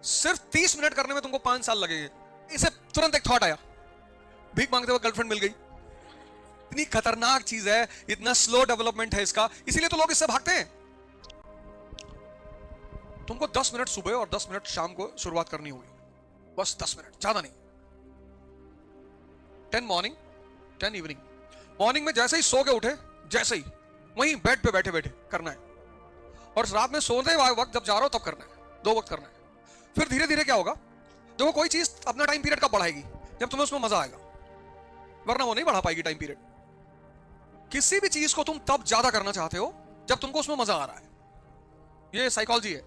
सिर्फ 30 मिनट करने में तुमको 5 साल लगेंगे। इसे तुरंत एक थॉट आया, भीख मांगते हुए गर्लफ्रेंड मिल गई। इतनी खतरनाक चीज है, इतना स्लो डेवलपमेंट है इसका, इसीलिए तो लोग इससे भागते हैं। तुमको 10 मिनट सुबह और 10 मिनट शाम को शुरुआत करनी होगी, बस 10 मिनट, ज्यादा नहीं। 10 मॉर्निंग 10 इवनिंग। मॉर्निंग में जैसे ही सो के उठे, जैसे ही वहीं बेड पे बैठे बैठे करना है, और रात में सोते वक्त जब जा रहा हो तब करना है। 2 वक्त करना है। फिर धीरे धीरे क्या होगा, देखो कोई चीज अपना टाइम पीरियड कब बढ़ाएगी, जब तुम्हें उसमें मजा आएगा, वरना वो नहीं बढ़ा पाएगी टाइम पीरियड। किसी भी चीज को तुम तब ज्यादा करना चाहते हो जब तुमको उसमें मजा आ रहा है, ये साइकोलॉजी है।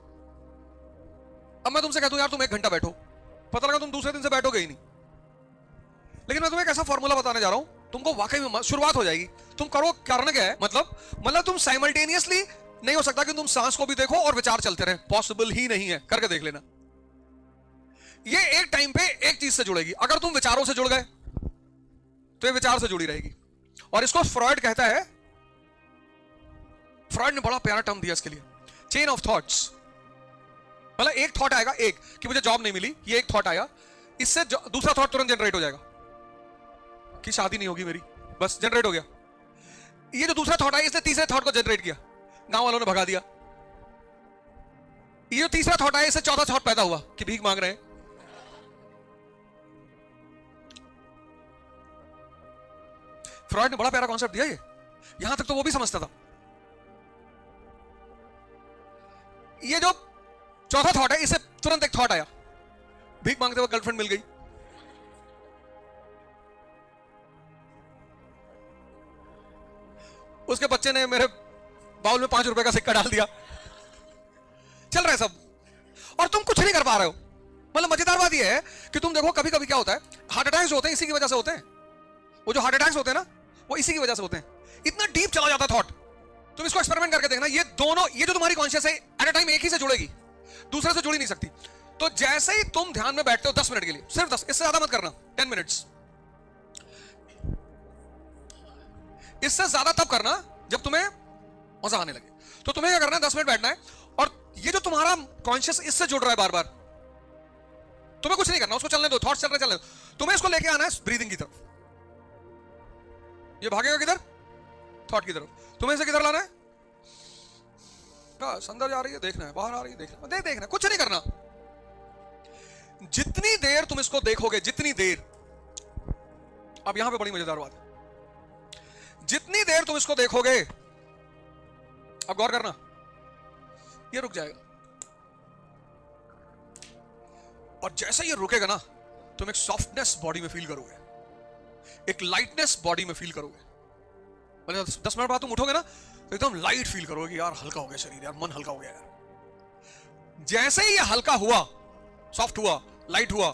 अब मैं तुमसे कहता हूं यार तुम 1 घंटा बैठो, पता लगा तुम दूसरे दिन से बैठोगे ही नहीं। लेकिन मैं तुम्हें एक ऐसा फॉर्मूला बताने जा रहा हूं, तुमको वाकई में शुरुआत हो जाएगी। तुम करो, कारण क्या है, मतलब तुम साइमल्टेनियसली नहीं हो सकता कि तुम सांस को भी देखो और विचार चलते रहे, पॉसिबल ही नहीं है। करके देख लेना, ये एक टाइम पे एक चीज से जुड़ेगी। अगर तुम विचारों से जुड़ गए तो ये विचार से जुड़ी रहेगी, और इसको फ्रॉयड कहता है, फ्रॉयड ने बड़ा प्यारा टर्म दिया इसके लिए, चेन ऑफ थॉट्स। मतलब एक थॉट आएगा, एक कि मुझे जॉब नहीं मिली, ये एक थॉट आया, इससे दूसरा थॉट तुरंत जनरेट हो जाएगा कि शादी नहीं होगी मेरी, बस जनरेट हो गया। ये जो दूसरा थॉट आया, इसने तीसरे थॉट को जनरेट किया, गांव वालों ने भगा दिया। ये जो तीसरा थॉट आया, इससे चौथा थॉट पैदा हुआ कि भीख मांग रहे हैं। फ्रॉयड ने बड़ा प्यारा कॉन्सेप्ट दिया ये, यहां तक तो वो भी समझता था। ये जो चौथा थॉट है, इससे तुरंत एक थॉट आया, भीख मांगते हुए गर्लफ्रेंड मिल गई। उसके बच्चे ने मेरे बाउल में 5 रुपए का सिक्का डाल दिया। चल रहा है सब, और तुम कुछ नहीं कर पा रहे हो। मतलब मजेदार बात यह है कि तुम देखो, कभी कभी क्या होता है, हार्ट अटैक्स होते हैं इसी की वजह से होते हैं। वो जो हार्ट अटैक्स होते हैं ना, वो इसी की वजह से होते हैं। इतना डीप चला जाता थॉट। तुम इसको एक्सपेरिमेंट करके देखना, ये दोनों, ये जो तुम्हारी कॉन्शियस है एट अ टाइम एक ही से जुड़ेगी, दूसरे से जुड़ी नहीं सकती। तो जैसे ही तुम ध्यान में बैठते हो 10 मिनट के लिए, सिर्फ 10, इससे ज्यादा मत करना, 10 मिनट्स। इससे ज्यादा तब करना जब तुम्हें मजा आने लगे। तो तुम्हें क्या करना है, 10 मिनट बैठना है, और ये जो तुम्हारा कॉन्शियस इससे जुड़ रहा है बार बार, तुम्हें कुछ नहीं करना, उसको चलने दो, थॉट्स चल रहे दो। तुम्हें इसको लेके आना है ब्रीदिंग की तरफ। ये भागेगा किधर, थॉट की तरफ। तुम्हें इसे किधर लाना है, अंदर जा रही है देखना है, बाहर आ रही है देखना है, देखना, कुछ नहीं करना। जितनी देर तुम इसको देखोगे, जितनी देर, अब यहां पे बड़ी मजेदार बात है, जितनी देर तुम इसको देखोगे, अब गौर करना, ये रुक जाएगा, और जैसे ये रुकेगा ना, तुम एक सॉफ्टनेस बॉडी में फील करोगे, एक लाइटनेस बॉडी में फील करोगे। मतलब 10 मिनट बाद तुम उठोगे ना, तो एकदम लाइट फील करोगे कि यार हल्का हो गया शरीर, यार मन हल्का हो गया यार। जैसे ही ये हल्का हुआ, सॉफ्ट हुआ, लाइट हुआ,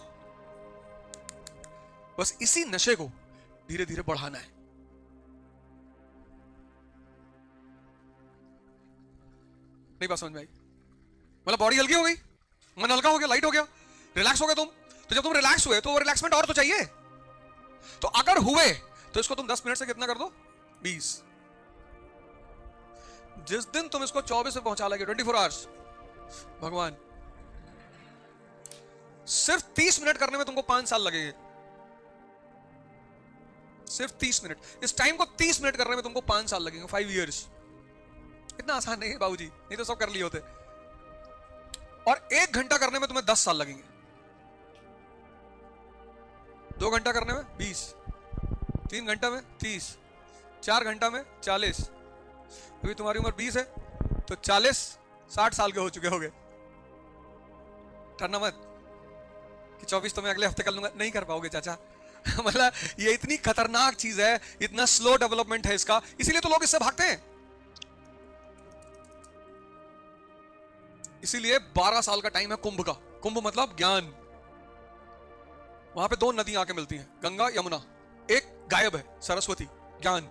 बस इसी नशे को धीरे धीरे बढ़ाना है। नहीं बात समझ में आई? मतलब बॉडी हल्की हो गई, मन हल्का हो गया, लाइट हो गया, रिलैक्स हो गए तुम। तो जब तुम रिलैक्स हुए तो वो रिलैक्समेंट और तो चाहिए। तो अगर हुए तो इसको तुम 10 मिनट से कितना कर दो, 20। जिस दिन तुम इसको 24 में पहुंचा लोगे, 24 आवर्स, भगवान, सिर्फ 30 मिनट करने में तुमको 5 साल लगेंगे। सिर्फ 30 मिनट, इस टाइम को 30 मिनट करने में तुमको 5 साल लगेंगे, 5 इयर्स। इतना आसान नहीं है बाबूजी, नहीं तो सब कर लिए होते। और 1 घंटा करने में तुम्हें 10 साल लगेंगे, 2 घंटा करने में 20, 3 घंटा में 30, 4 घंटा में 40। अभी तुम्हारी उम्र 20 है तो 40 60 साल के हो चुके होगे। डरना मत कि 24 तो मैं अगले हफ्ते कर लूंगा, नहीं कर पाओगे चाचा। मतलब ये इतनी खतरनाक चीज है, इतना स्लो डेवलपमेंट है इसका, इसीलिए तो लोग इससे भागते हैं। इसीलिए 12 साल का टाइम है कुंभ का। कुंभ मतलब ज्ञान। वहां पे 2 नदियां आके मिलती हैं, गंगा यमुना। एक गायब है, सरस्वती, ज्ञान।